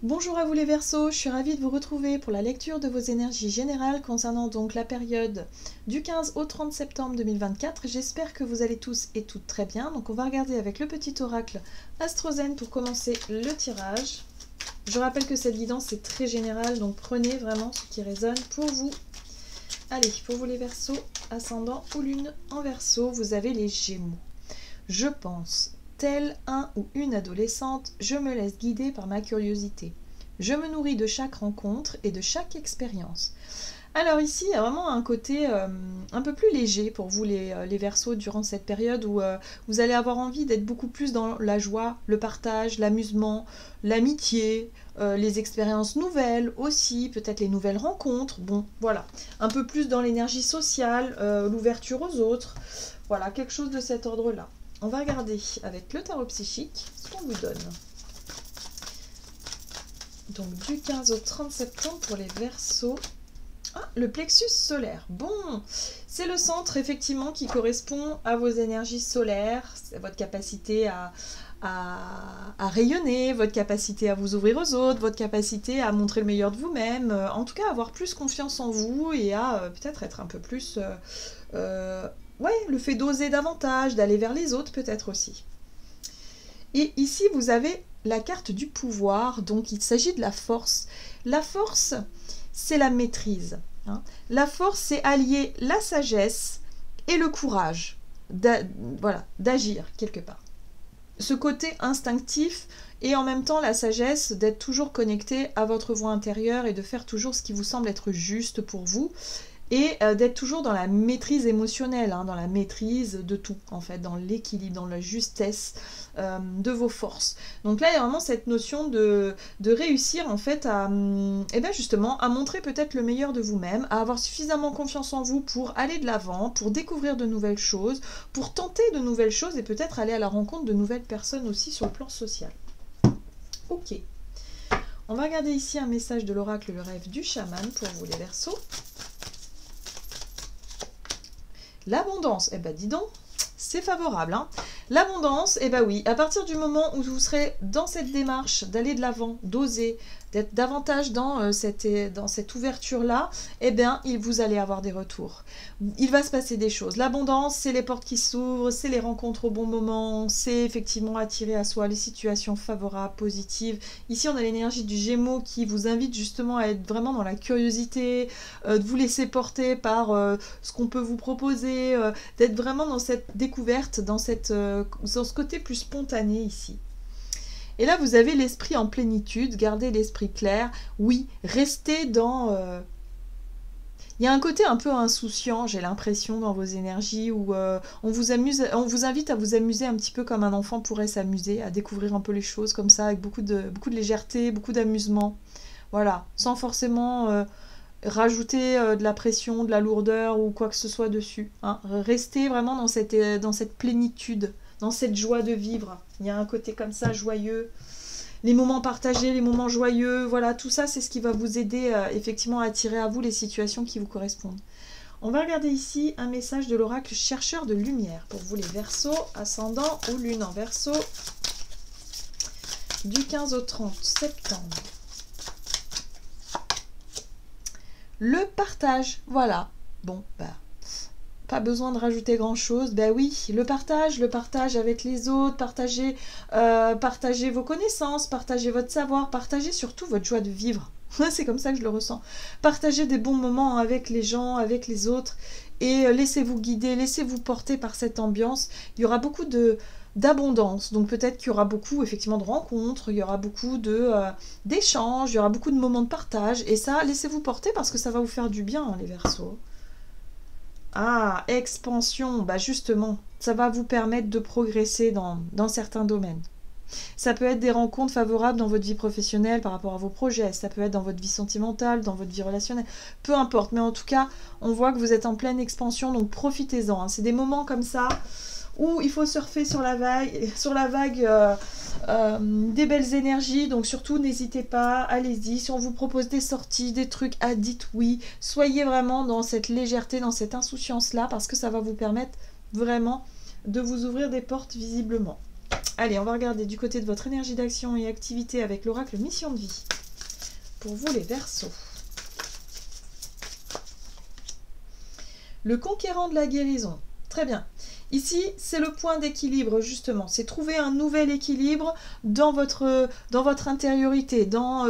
Bonjour à vous les Verseaux, je suis ravie de vous retrouver pour la lecture de vos énergies générales concernant donc la période du 15 au 30 septembre 2024. J'espère que vous allez tous et toutes très bien. Donc on va regarder avec le petit oracle Astrozen pour commencer le tirage. Je rappelle que cette guidance est très générale, donc prenez vraiment ce qui résonne pour vous. Allez, pour vous les Verseaux, ascendant ou lune en Verseau, vous avez les Gémeaux. Je pense, tel un ou une adolescente, je me laisse guider par ma curiosité. Je me nourris de chaque rencontre et de chaque expérience. Alors ici, il y a vraiment un côté un peu plus léger pour vous les Verseaux durant cette période où vous allez avoir envie d'être beaucoup plus dans la joie, le partage, l'amusement, l'amitié, les expériences nouvelles aussi, peut-être les nouvelles rencontres. Bon, voilà, un peu plus dans l'énergie sociale, l'ouverture aux autres. Voilà, quelque chose de cet ordre-là. On va regarder avec le tarot psychique ce qu'on vous donne. Donc du 15 au 30 septembre pour les Verseaux. Ah, le plexus solaire. Bon, c'est le centre effectivement qui correspond à vos énergies solaires, c'est votre capacité à rayonner, votre capacité à vous ouvrir aux autres, votre capacité à montrer le meilleur de vous-même, en tout cas avoir plus confiance en vous et à peut-être être un peu plus... ouais, le fait d'oser davantage, d'aller vers les autres peut-être aussi. Et ici, vous avez la carte du pouvoir, donc il s'agit de la force. La force, c'est la maîtrise. Hein. La force, c'est allier la sagesse et le courage d'agir quelque part. Ce côté instinctif et en même temps la sagesse d'être toujours connecté à votre voix intérieure et de faire toujours ce qui vous semble être juste pour vous. Et d'être toujours dans la maîtrise émotionnelle, hein, dans la maîtrise de tout, en fait, dans l'équilibre, dans la justesse de vos forces. Donc là, il y a vraiment cette notion de réussir, en fait, à, justement, à montrer peut-être le meilleur de vous-même, à avoir suffisamment confiance en vous pour aller de l'avant, pour découvrir de nouvelles choses, pour tenter de nouvelles choses et peut-être aller à la rencontre de nouvelles personnes aussi sur le plan social. Ok. On va regarder ici un message de l'oracle Le Rêve du Chaman pour vous les Verseaux. L'abondance, eh ben dis donc, c'est favorable. Hein. L'abondance, eh ben oui, à partir du moment où vous serez dans cette démarche d'aller de l'avant, d'oser, d'être davantage dans cette ouverture-là, eh bien, vous allez avoir des retours. Il va se passer des choses. L'abondance, c'est les portes qui s'ouvrent, c'est les rencontres au bon moment, c'est effectivement attirer à soi les situations favorables, positives. Ici, on a l'énergie du Gémeaux qui vous invite justement à être vraiment dans la curiosité, de vous laisser porter par ce qu'on peut vous proposer, d'être vraiment dans cette découverte, dans ce côté plus spontané ici. Et là, vous avez l'esprit en plénitude, gardez l'esprit clair. Oui, restez dans... Il y a un côté un peu insouciant, j'ai l'impression, dans vos énergies, où on vous invite à vous amuser un petit peu comme un enfant pourrait s'amuser, à découvrir un peu les choses comme ça, avec beaucoup de légèreté, beaucoup d'amusement. Voilà, sans forcément rajouter de la pression, de la lourdeur ou quoi que ce soit dessus. Hein. Restez vraiment dans cette plénitude, dans cette joie de vivre. Il y a un côté comme ça, joyeux. Les moments partagés, les moments joyeux, voilà, tout ça, c'est ce qui va vous aider effectivement à attirer à vous les situations qui vous correspondent. On va regarder ici un message de l'oracle Chercheur de lumière pour vous les Verseaux, ascendant ou lune en Verseau, du 15 au 30 septembre. Le partage, voilà. Bon, pas besoin de rajouter grand chose. Ben oui, le partage avec les autres, partagez vos connaissances, partagez votre savoir, partagez surtout votre joie de vivre. C'est comme ça que je le ressens. Partagez des bons moments avec les gens, avec les autres, et laissez-vous guider, laissez-vous porter par cette ambiance. Il y aura beaucoup d'abondance, donc peut-être qu'il y aura beaucoup effectivement de rencontres, il y aura beaucoup d'échanges, il y aura beaucoup de moments de partage, et ça, laissez-vous porter parce que ça va vous faire du bien, hein, les Verseaux. Ah, expansion, bah justement, ça va vous permettre de progresser dans certains domaines. Ça peut être des rencontres favorables dans votre vie professionnelle par rapport à vos projets, ça peut être dans votre vie sentimentale, dans votre vie relationnelle, peu importe, mais en tout cas, on voit que vous êtes en pleine expansion, donc profitez-en. Hein. C'est des moments comme ça où il faut surfer sur la vague des belles énergies, donc surtout n'hésitez pas, allez-y, si on vous propose des sorties, des trucs, dites oui, soyez vraiment dans cette légèreté, dans cette insouciance-là, parce que ça va vous permettre vraiment de vous ouvrir des portes visiblement. Allez, on va regarder du côté de votre énergie d'action et activité avec l'oracle mission de vie. Pour vous les Verseaux. Le conquérant de la guérison. Très bien. Ici, c'est le point d'équilibre, justement. C'est trouver un nouvel équilibre dans votre intériorité, dans,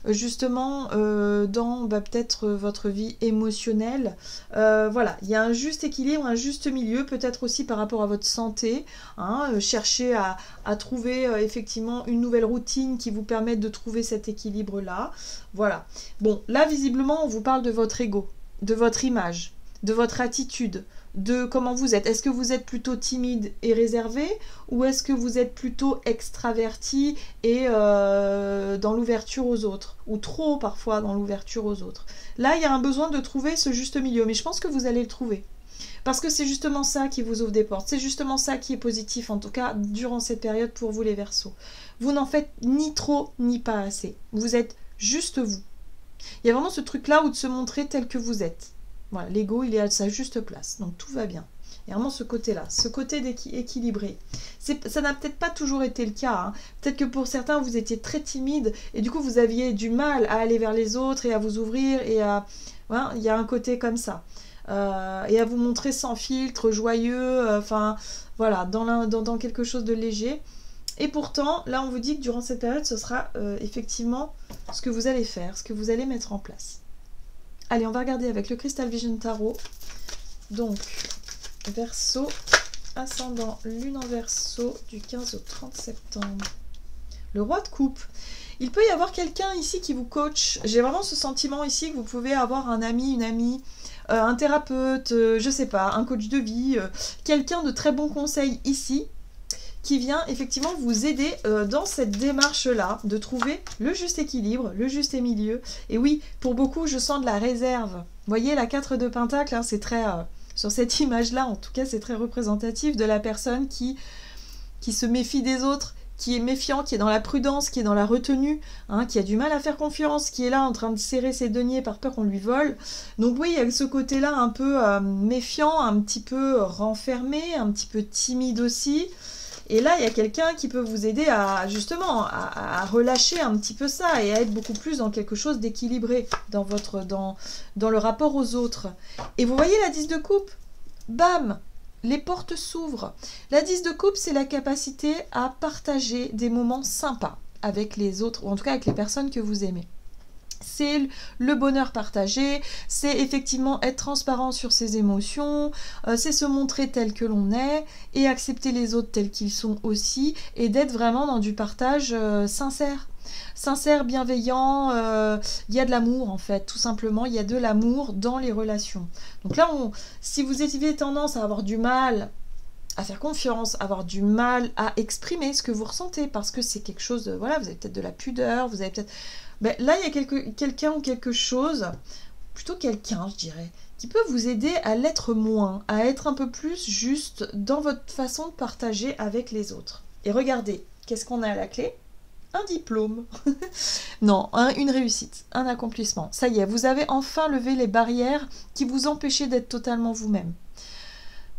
justement, dans peut-être votre vie émotionnelle. Voilà, il y a un juste équilibre, un juste milieu, peut-être aussi par rapport à votre santé. Hein, chercher à trouver, effectivement, une nouvelle routine qui vous permette de trouver cet équilibre-là. Voilà. Bon, là, visiblement, on vous parle de votre ego, de votre image, de votre attitude, de comment vous êtes. Est-ce que vous êtes plutôt timide et réservé ou est-ce que vous êtes plutôt extraverti et dans l'ouverture aux autres ou trop parfois dans l'ouverture aux autres. Là, il y a un besoin de trouver ce juste milieu, mais je pense que vous allez le trouver. Parce que c'est justement ça qui vous ouvre des portes, c'est justement ça qui est positif, en tout cas durant cette période pour vous les Verseaux. Vous n'en faites ni trop ni pas assez. Vous êtes juste vous. Il y a vraiment ce truc-là où de se montrer tel que vous êtes. Voilà, l'ego, il est à sa juste place, donc tout va bien. Il y a vraiment ce côté-là, ce côté équilibré. Ça n'a peut-être pas toujours été le cas. Hein. Peut-être que pour certains, vous étiez très timide et du coup, vous aviez du mal à aller vers les autres et à vous ouvrir. Et à, voilà, il y a un côté comme ça. Et à vous montrer sans filtre, joyeux, enfin, voilà, dans quelque chose de léger. Et pourtant, là, on vous dit que durant cette période, ce sera effectivement ce que vous allez faire, ce que vous allez mettre en place. Allez, on va regarder avec le Crystal Vision Tarot. Donc, Verseau, ascendant Lune en Verseau, du 15 au 30 septembre. Le roi de coupe. Il peut y avoir quelqu'un ici qui vous coach. J'ai vraiment ce sentiment ici que vous pouvez avoir un ami, une amie, un thérapeute, je sais pas, un coach de vie, quelqu'un de très bons conseils ici, qui vient effectivement vous aider dans cette démarche-là, de trouver le juste équilibre, le juste milieu. Et oui, pour beaucoup, je sens de la réserve. Vous voyez, la 4 de Pentacle, hein, c'est très... sur cette image-là, en tout cas, c'est très représentatif de la personne qui se méfie des autres, qui est méfiant, qui est dans la prudence, qui est dans la retenue, hein, qui a du mal à faire confiance, qui est là en train de serrer ses deniers par peur qu'on lui vole. Donc oui, il y a ce côté-là un peu méfiant, un petit peu renfermé, un petit peu timide aussi. Et là, il y a quelqu'un qui peut vous aider à, justement, à relâcher un petit peu ça et à être beaucoup plus dans quelque chose d'équilibré dans le rapport aux autres. Et vous voyez la 10 de coupe? Bam! Les portes s'ouvrent. La 10 de coupe, c'est la capacité à partager des moments sympas avec les autres, ou en tout cas avec les personnes que vous aimez. C'est le bonheur partagé, c'est effectivement être transparent sur ses émotions, c'est se montrer tel que l'on est et accepter les autres tels qu'ils sont aussi et d'être vraiment dans du partage sincère. Sincère, bienveillant, il y a de l'amour en fait, tout simplement, il y a de l'amour dans les relations. Donc là, si vous avez tendance à avoir du mal à faire confiance, avoir du mal à exprimer ce que vous ressentez parce que c'est quelque chose de, voilà, vous avez peut-être de la pudeur, vous avez peut-être... Ben, là, il y a quelqu'un ou quelque chose, plutôt quelqu'un, je dirais, qui peut vous aider à l'être moins, à être un peu plus juste dans votre façon de partager avec les autres. Et regardez, qu'est-ce qu'on a à la clé? Un diplôme. Non, une réussite, un accomplissement. Ça y est, vous avez enfin levé les barrières qui vous empêchaient d'être totalement vous-même.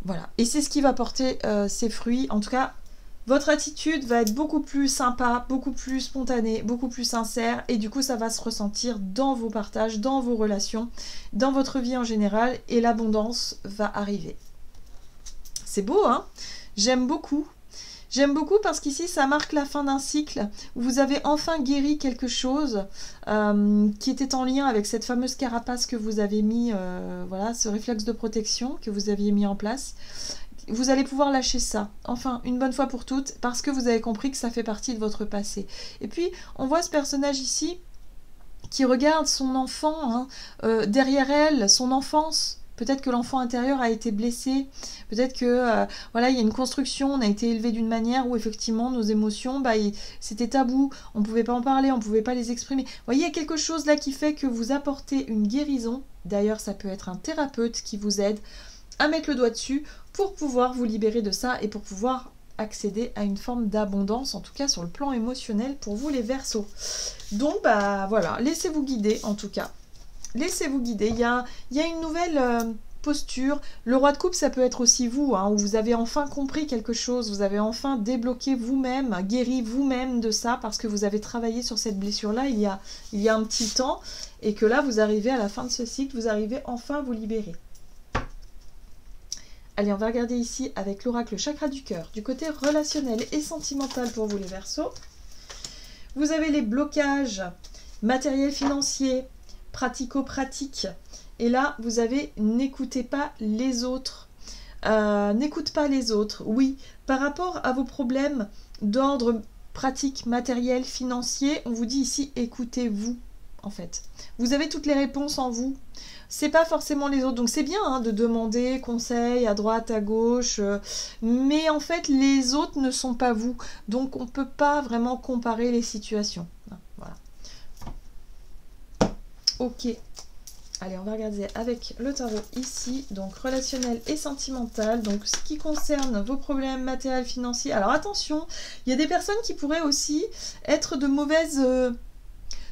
Voilà, et c'est ce qui va porter ses fruits. En tout cas, votre attitude va être beaucoup plus sympa, beaucoup plus spontanée, beaucoup plus sincère. Et du coup, ça va se ressentir dans vos partages, dans vos relations, dans votre vie en général. Et l'abondance va arriver. C'est beau, hein? J'aime beaucoup. J'aime beaucoup parce qu'ici, ça marque la fin d'un cycle où vous avez enfin guéri quelque chose qui était en lien avec cette fameuse carapace que vous avez mis, voilà, ce réflexe de protection que vous aviez mis en place. Vous allez pouvoir lâcher ça, enfin, une bonne fois pour toutes, parce que vous avez compris que ça fait partie de votre passé. Et puis, on voit ce personnage ici qui regarde son enfant, hein, derrière elle, son enfance. Peut-être que l'enfant intérieur a été blessé, peut-être que voilà, il y a une construction, on a été élevé d'une manière où effectivement nos émotions, bah, c'était tabou, on ne pouvait pas en parler, on ne pouvait pas les exprimer. Vous voyez, il y a quelque chose là qui fait que vous apportez une guérison. D'ailleurs, ça peut être un thérapeute qui vous aide à mettre le doigt dessus pour pouvoir vous libérer de ça et pour pouvoir accéder à une forme d'abondance, en tout cas sur le plan émotionnel pour vous les Verseaux. Donc, bah voilà, laissez-vous guider en tout cas. Laissez-vous guider. Il y a une nouvelle posture. Le roi de coupe, ça peut être aussi vous, hein, où vous avez enfin compris quelque chose, vous avez enfin débloqué vous-même, guéri vous-même de ça, parce que vous avez travaillé sur cette blessure-là il y a un petit temps, et que là, vous arrivez à la fin de ce cycle, vous arrivez enfin à vous libérer. Allez, on va regarder ici avec l'oracle chakra du cœur, du côté relationnel et sentimental pour vous les Verseaux. Vous avez les blocages matériels, financiers, pratico-pratiques. Et là, vous avez n'écoutez pas les autres. N'écoute pas les autres. Oui, par rapport à vos problèmes d'ordre pratique, matériel, financier, on vous dit ici écoutez-vous, en fait. Vous avez toutes les réponses en vous. C'est pas forcément les autres. Donc c'est bien hein, de demander conseil à droite, à gauche. Mais en fait, les autres ne sont pas vous. Donc on ne peut pas vraiment comparer les situations. Voilà. Ok. Allez, on va regarder avec le tarot ici, donc relationnel et sentimental, donc ce qui concerne vos problèmes matériels, financiers. Alors attention, il y a des personnes qui pourraient aussi être de mauvaises...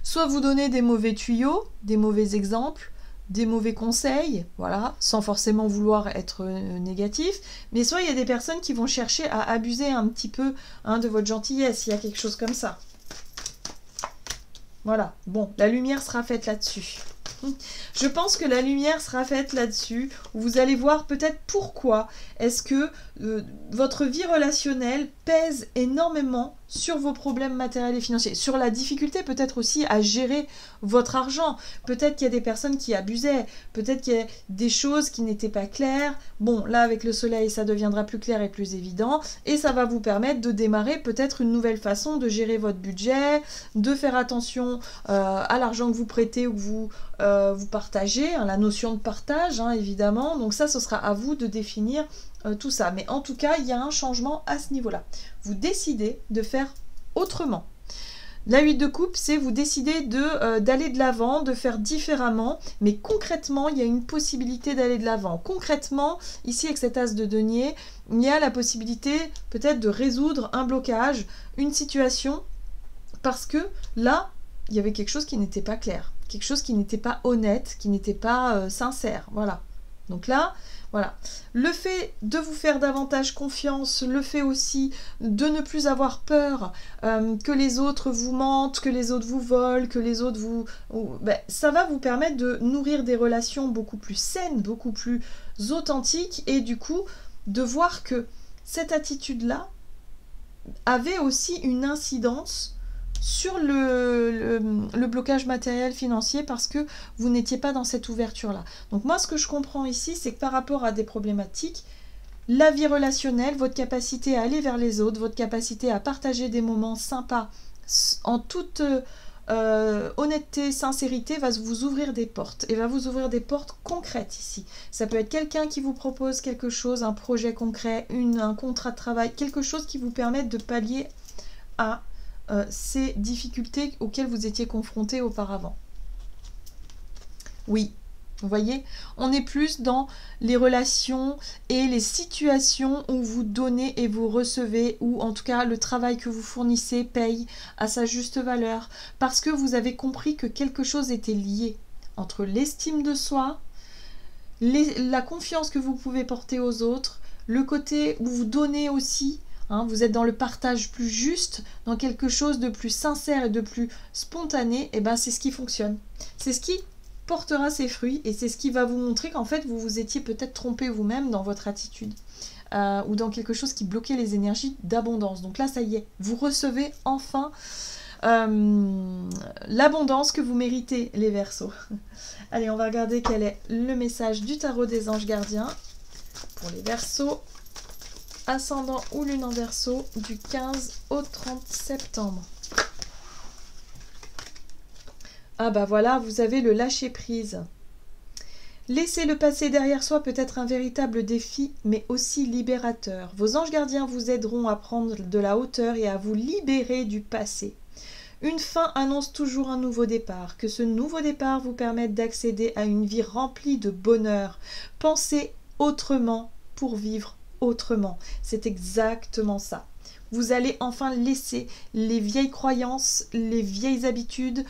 soit vous donner des mauvais tuyaux, des mauvais exemples, des mauvais conseils, voilà, sans forcément vouloir être négatif, mais soit il y a des personnes qui vont chercher à abuser un petit peu hein, de votre gentillesse, il y a quelque chose comme ça. Voilà, bon, la lumière sera faite là-dessus. Je pense que la lumière sera faite là-dessus. Vous allez voir peut-être pourquoi est-ce que votre vie relationnelle pèse énormément sur vos problèmes matériels et financiers, sur la difficulté peut-être aussi à gérer votre argent. Peut-être qu'il y a des personnes qui abusaient, peut-être qu'il y a des choses qui n'étaient pas claires. Bon, là avec le soleil, ça deviendra plus clair et plus évident, et ça va vous permettre de démarrer peut-être une nouvelle façon de gérer votre budget, de faire attention à l'argent que vous prêtez ou que vous partagez, hein, la notion de partage, hein, évidemment. Donc ça, ce sera à vous de définir tout ça. Mais en tout cas, il y a un changement à ce niveau-là. Vous décidez de faire autrement. La 8 de coupe, c'est vous décidez d'aller de l'avant, de faire différemment, mais concrètement, il y a une possibilité d'aller de l'avant. Concrètement, ici avec cet as de denier, il y a la possibilité peut-être de résoudre un blocage, une situation, parce que là, il y avait quelque chose qui n'était pas clair, quelque chose qui n'était pas honnête, qui n'était pas sincère, voilà. Donc là, voilà. Le fait de vous faire davantage confiance, le fait aussi de ne plus avoir peur que les autres vous mentent, que les autres vous volent, que les autres ben, ça va vous permettre de nourrir des relations beaucoup plus saines, beaucoup plus authentiques, et du coup, de voir que cette attitude-là avait aussi une incidence sur le blocage matériel financier, parce que vous n'étiez pas dans cette ouverture-là. Donc moi, ce que je comprends ici, c'est que par rapport à des problématiques, la vie relationnelle, votre capacité à aller vers les autres, votre capacité à partager des moments sympas en toute honnêteté, sincérité, va vous ouvrir des portes, et va vous ouvrir des portes concrètes ici. Ça peut être quelqu'un qui vous propose quelque chose, un projet concret, un contrat de travail, quelque chose qui vous permette de pallier à ces difficultés auxquelles vous étiez confrontés auparavant. Oui, vous voyez, on est plus dans les relations et les situations où vous donnez et vous recevez, ou en tout cas le travail que vous fournissez paye à sa juste valeur, parce que vous avez compris que quelque chose était lié entre l'estime de soi, la confiance que vous pouvez porter aux autres, le côté où vous donnez aussi. Hein, vous êtes dans le partage plus juste, dans quelque chose de plus sincère et de plus spontané, et ben c'est ce qui fonctionne. C'est ce qui portera ses fruits, et c'est ce qui va vous montrer qu'en fait vous vous étiez peut-être trompé vous-même dans votre attitude, ou dans quelque chose qui bloquait les énergies d'abondance. Donc là, ça y est, vous recevez enfin l'abondance que vous méritez, les Verseaux. Allez, on va regarder quel est le message du tarot des anges gardiens pour les Verseaux. Ascendant ou lune en Verseau, du 15 au 30 septembre. Ah bah voilà, vous avez le lâcher-prise. Laisser le passé derrière soi peut être un véritable défi, mais aussi libérateur. Vos anges gardiens vous aideront à prendre de la hauteur et à vous libérer du passé. Une fin annonce toujours un nouveau départ. Que ce nouveau départ vous permette d'accéder à une vie remplie de bonheur. Pensez autrement pour vivre autrement. C'est exactement ça. Vous allez enfin laisser les vieilles croyances, les vieilles habitudes,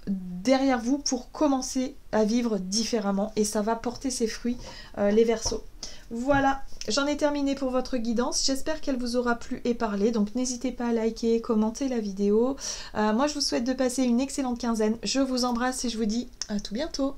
derrière vous pour commencer à vivre différemment et ça va porter ses fruits, les Verseaux. Voilà, j'en ai terminé pour votre guidance. J'espère qu'elle vous aura plu et parlé. Donc n'hésitez pas à liker, commenter la vidéo. Moi, je vous souhaite de passer une excellente quinzaine. Je vous embrasse et je vous dis à tout bientôt.